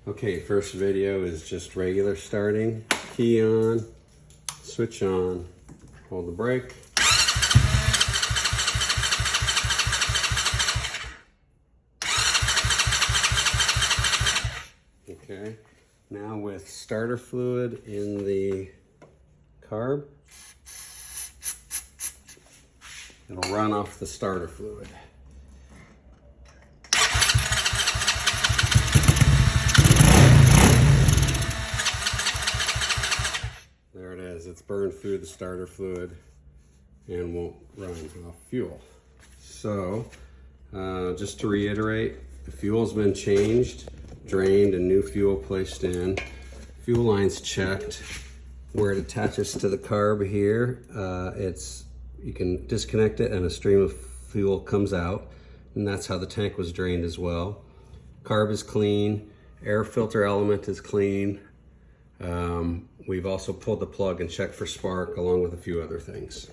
Okay, first video is just regular starting. Key on, switch on, hold the brake. Okay, now with starter fluid in the carb, it'll run off the starter fluid. There it is, it's burned through the starter fluid and won't run off fuel. So, just to reiterate, the fuel's been changed, drained, and new fuel placed in. Fuel line's checked. Where it attaches to the carb here, you can disconnect it and a stream of fuel comes out, and that's how the tank was drained as well. Carb is clean, air filter element is clean. We've also pulled the plug and checked for spark along with a few other things.